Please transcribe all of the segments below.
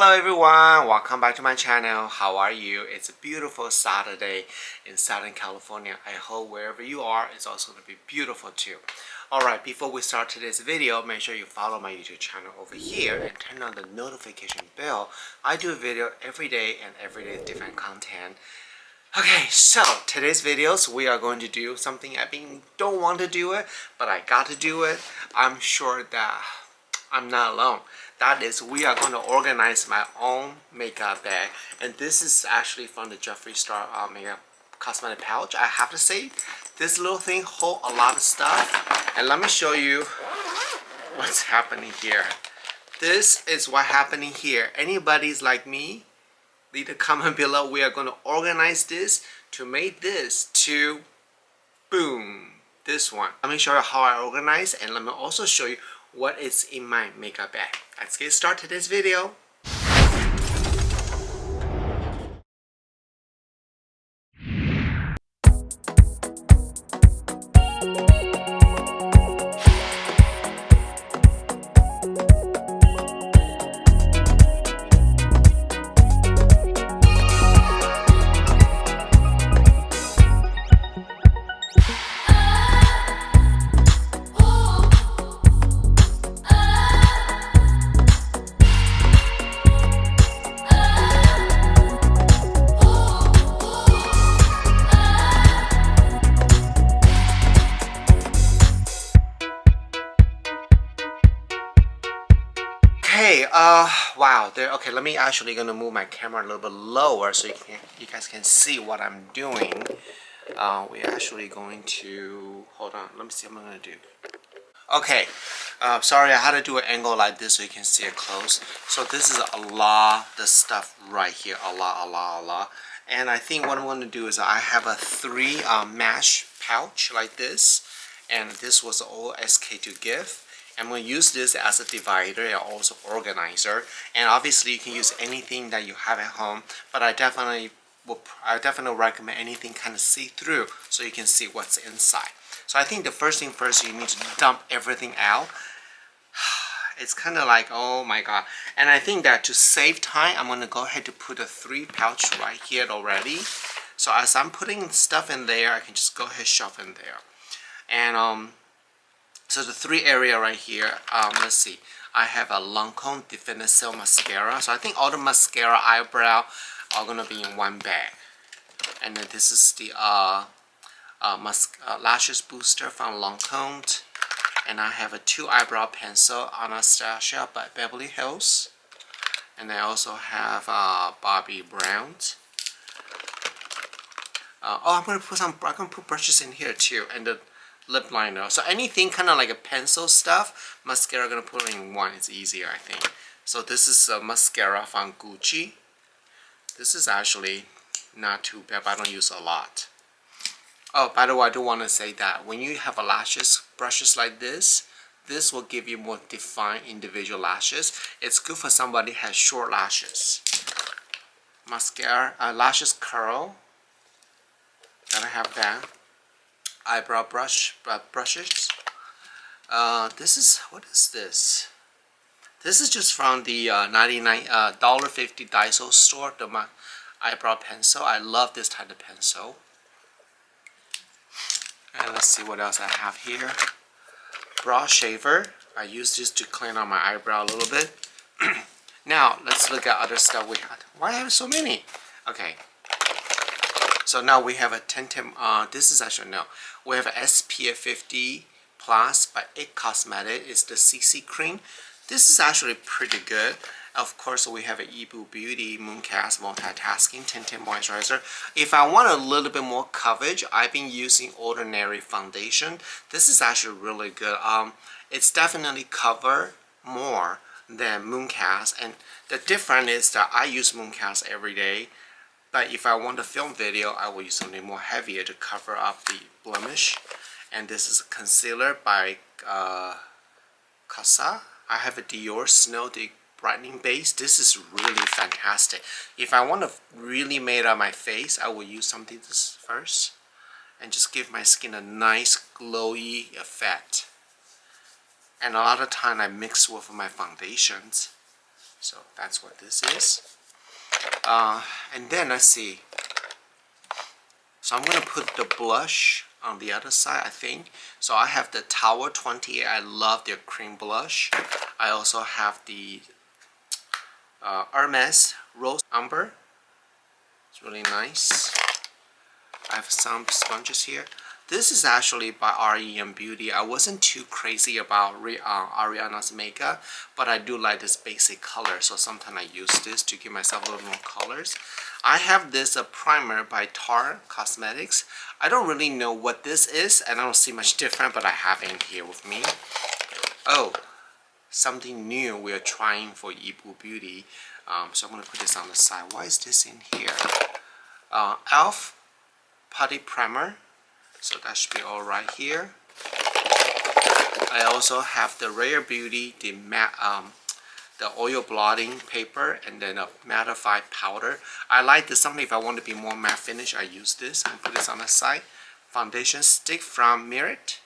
Hello everyone, welcome back to my channel. How are you? It's a beautiful Saturday in Southern California. I hope wherever you are, it's also going to be beautiful too. Alright, before we start today's video, make sure you follow my YouTube channel over here and turn on the notification bell. I do a video every day and every day is different content. Okay, so today's videos we are going to do something don't want to do it, but I got to do it. I'm sure that I'm not alone. That is, we are going to organize my own makeup bag, and this is actually from the Jeffree Star makeup cosmetic pouch. I have to say, this little thing holds a lot of stuff, and let me show you what's happening here. This is what happening here. Anybody's like me, leave a comment below. We are going to organize this to make this to boom, this one. Let me show you how I organize, and let me also show you what is in my makeup bag. Let's get started this video. Okay, wow, okay, let me actually gonna move my camera a little bit lower so you guys can see what I'm doing. We're actually going to, hold on, let me see what I'm gonna do. Okay, sorry, I had to do an angle like this so you can see it close. So this is a lot of stuff right here, a lot. And I think what I'm going to do is I have a 3 mesh pouch like this, and this was an old SK2 gift. I'm going to use this as a divider and also organizer. And obviously you can use anything that you have at home, but I definitely recommend anything kind of see-through so you can see what's inside. So I think the first thing first, you need to dump everything out. It's kind of like, oh my god. And I think that to save time, I'm going to go ahead to put a 3 pouch right here already. So as I'm putting stuff in there, I can just go ahead and shove in there. And so the 3 area right here, let's see. I have a Lancome Definition mascara. So I think all the mascara, eyebrow are going to be in one bag. And then this is the lashes booster from Lancome, and I have a 2 eyebrow pencil, Anastasia by Beverly Hills, and I also have Bobbi Brown. I'm gonna put brushes in here too, and the lip liner. So anything kind of like a pencil stuff, mascara I'm gonna put in one. It's easier, I think. So this is a mascara from Gucci. This is actually not too bad, but I don't use a lot. Oh, by the way, I do want to say that when you have a lashes brushes like this will give you more defined individual lashes. It's good for somebody who has short lashes. Mascara, lashes curl. Gotta have that. Eyebrow brushes. What is this? This is just from the $99.50 Daiso store, the eyebrow pencil. I love this type of pencil. And let's see what else I have here. Brow shaver. I use this to clean out my eyebrow a little bit. Now, let's look at other stuff we had. Why I have so many? Okay. So now we have a this is actually, no. We have a SPF 50 Plus by IT Cosmetics. It's the CC cream. This is actually pretty good. Of course, we have an Ebu Beauty Mooncast Multitasking Tinted Moisturizer. If I want a little bit more coverage, I've been using Ordinary Foundation. This is actually really good. It's definitely cover more than Mooncast. And the difference is that I use Mooncast every day. But if I want to film video, I will use something more heavier to cover up the blemish. And this is a concealer by Casa. I have a Dior Snow Deep Brightening Base. This is really fantastic. If I want to really make up my face, I will use something this first and just give my skin a nice glowy effect. And a lot of time I mix with my foundations. So that's what this is. And then let's see. So I'm gonna put the blush on the other side, I think. So I have the Tower 28. I love their cream blush. I also have the Hermes Rose Umber. It's really nice. I have some sponges here. This is actually by REM Beauty. I wasn't too crazy about Ariana's makeup, but I do like this basic color, so sometimes I use this to give myself a little more colors. I have this primer by Tarte Cosmetics. I don't really know what this is, and I don't see much different, but I have it in here with me. Oh, something new we're trying for Yibu Beauty. So I'm going to put this on the side. Why is this in here? e.l.f. Putty Primer. So that should be all right here. I also have the Rare Beauty, the oil blotting paper, and then a mattify powder. I like this. Something if I want to be more matte finish, I use this. And put this on the side. Foundation stick from Merit.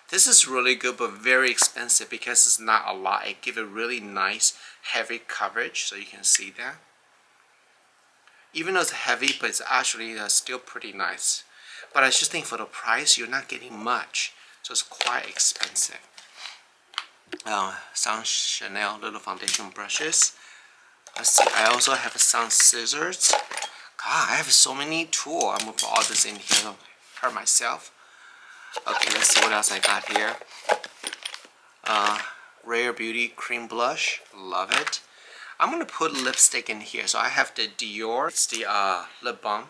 This is really good, but very expensive because it's not a lot. It gives a really nice heavy coverage, so you can see that. Even though it's heavy, but it's actually still pretty nice. But I just think for the price, you're not getting much. So it's quite expensive. Some Chanel little foundation brushes. Let's see, I also have some scissors. God, I have so many tools. I'm going to put all this in here. I'll hurt myself. Okay, let's see what else I got here. Rare Beauty Cream Blush. Love it. I'm going to put lipstick in here. So I have the Dior. It's the lip balm.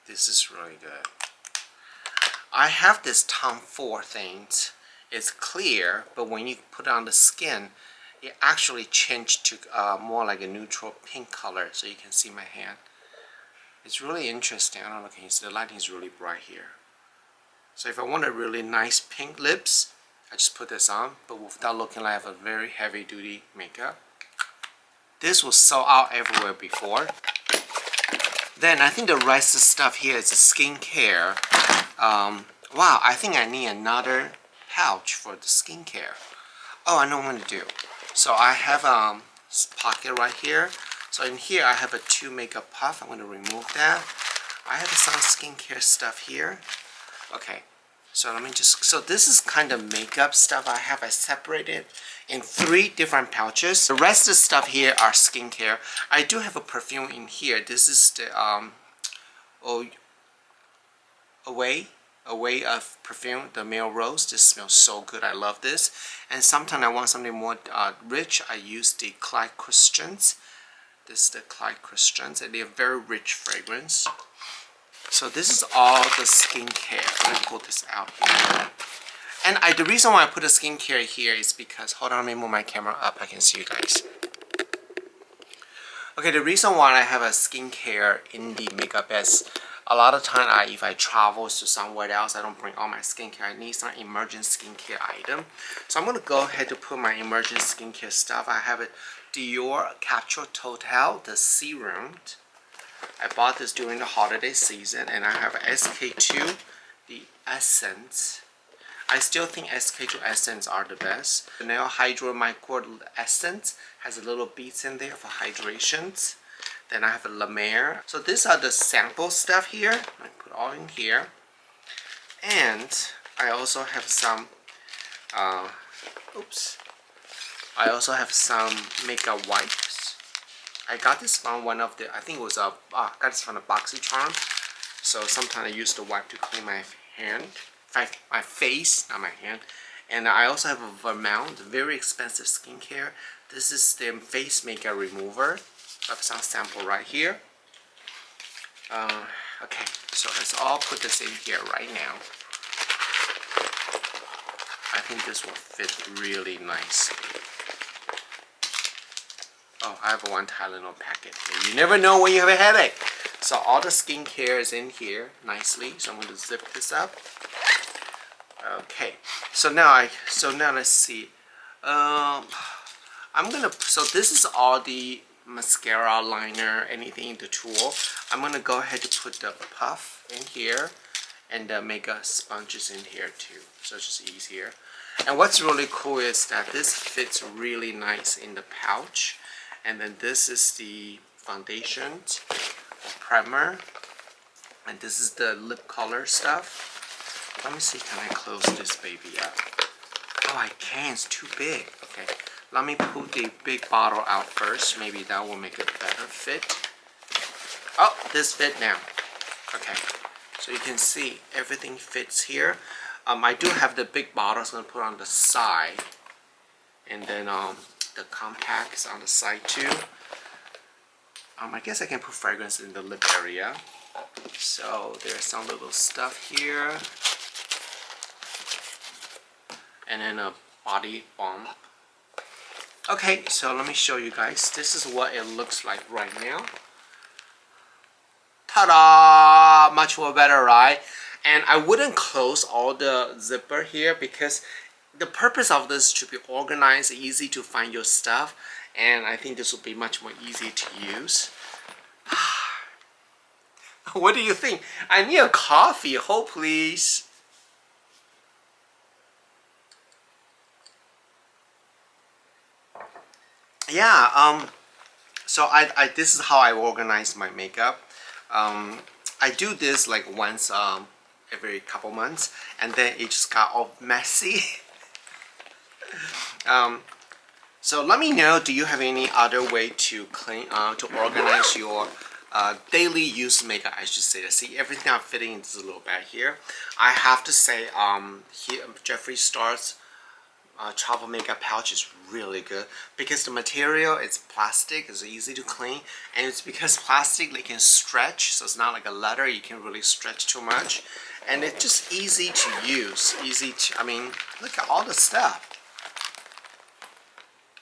This is really good. I have this Tom Ford thing. It's clear, but when you put it on the skin, it actually changed to more like a neutral pink color, so you can see my hand. It's really interesting. I don't know, can you see the lighting is really bright here. So if I want a really nice pink lips, I just put this on, but without looking like I have a very heavy duty makeup. This was sold out everywhere before. Then I think the rest of the stuff here is a skincare. Wow, I think I need another pouch for the skincare. Oh, I know what I'm gonna do. So I have pocket right here. So in here I have a 2 makeup puff. I'm gonna remove that. I have some skincare stuff here. Okay, so let me just. So this is kind of makeup stuff I have. I separated in 3 different pouches. The rest of the stuff here are skincare. I do have a perfume in here. This is the Away of perfume, the Male Rose. This smells so good. I love this. And sometimes I want something more rich. I use the Clyde Christians. This is the Clyde Christians, and they're very rich fragrance. So this is all the skincare. Let me pull this out here. And the reason why I put the skincare here is because, hold on, let me move my camera up. I can see you guys. Okay, the reason why I have a skincare in the makeup is a lot of time if I travel to somewhere else, I don't bring all my skincare. I need some emergent skincare item. So I'm going to go ahead to put my emergent skincare stuff. I have a Dior Capsule Total, the serum. I bought this during the holiday season, and I have SK2, the Essence. I still think SK2 Essence are the best. The Nail Hydro Micro Essence has a little beads in there for hydrations. Then I have a La Mer. So these are the sample stuff here. I put all in here. And I also have some, I also have some makeup wipes. I got this from one of the, I think it was got this from a BoxyCharm. So sometimes I use the wipe to clean my hand, my face, not my hand. And I also have a Vermont, very expensive skincare. This is the face makeup remover. I have some sample right here. Okay, so let's all put this in here right now. I think this will fit really nicely. Oh, I have one Tylenol packet here. You never know when you have a headache. So all the skincare is in here nicely. So I'm going to zip this up. Okay, so now let's see. So this is all the mascara, liner, anything in the tool. I'm gonna go ahead to put the puff in here and the makeup sponges in here too, so it's just easier. And what's really cool is that this fits really nice in the pouch. And then this is the foundation, primer, and this is the lip color stuff. Let me see, can I close this baby up? Oh, I can't, it's too big. Okay, let me pull the big bottle out first. Maybe that will make it better fit. Oh, this fit now. Okay, so you can see everything fits here. I do have the big bottle, so I'm gonna put on the side. And then the compact is on the side too. I guess I can put fragrance in the lip area. So there's some little stuff here. And then a body balm. Okay, so let me show you guys. This is what it looks like right now. Ta-da! Much more better, right? And I wouldn't close all the zipper here because the purpose of this is to be organized, easy to find your stuff, and I think this will be much more easy to use. What do you think? I need a coffee. Hold please. Yeah, so I this is how I organize my makeup. I do this like once every couple months, and then it just got all messy. So let me know, do you have any other way to clean, to organize your daily use makeup, I should say. See, everything I'm fitting into this little bag here. I have to say, Jeffree Star's travel makeup pouch is really good because the material is plastic, it's easy to clean, and it's because plastic they can stretch, so it's not like a leather, you can really stretch too much, and it's just easy to use, I mean, look at all the stuff.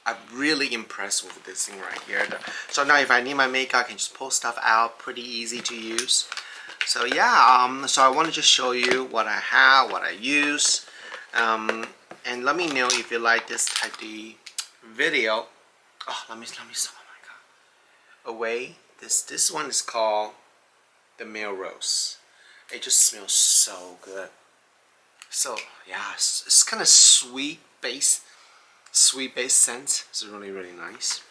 I'm really impressed with this thing right here. So now if I need my makeup, I can just pull stuff out, pretty easy to use. So yeah, so I want to just show you what I have, what I use. And let me know if you like this type of video. Oh, let me, oh my god. Away, this one is called the Melrose. It just smells so good. So yeah, it's kind of sweet base scent. It's really, really nice.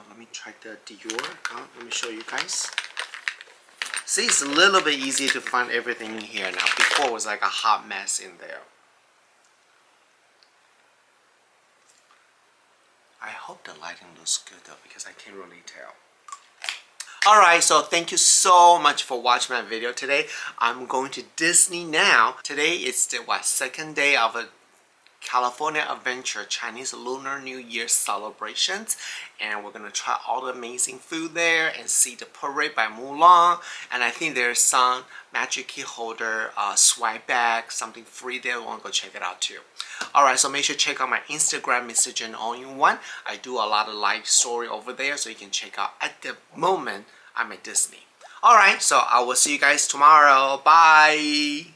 Let me try the Dior. Let me show you guys. See, it's a little bit easier to find everything in here now. Before it was like a hot mess in there. I hope the lighting looks good though, because I can't really tell. Alright, so thank you so much for watching my video today. I'm going to Disney now. Today is the second day of a California Adventure Chinese Lunar New Year celebrations, and we're gonna try all the amazing food there and see the parade by Mulan, and I think there's some magic key holder swipe bag, something free there. We want to go check it out too. Alright, so make sure to check out my Instagram, Mr. Jen All-in-One. I do a lot of live story over there, so you can check out. At the moment I'm at Disney. Alright, so I will see you guys tomorrow. Bye.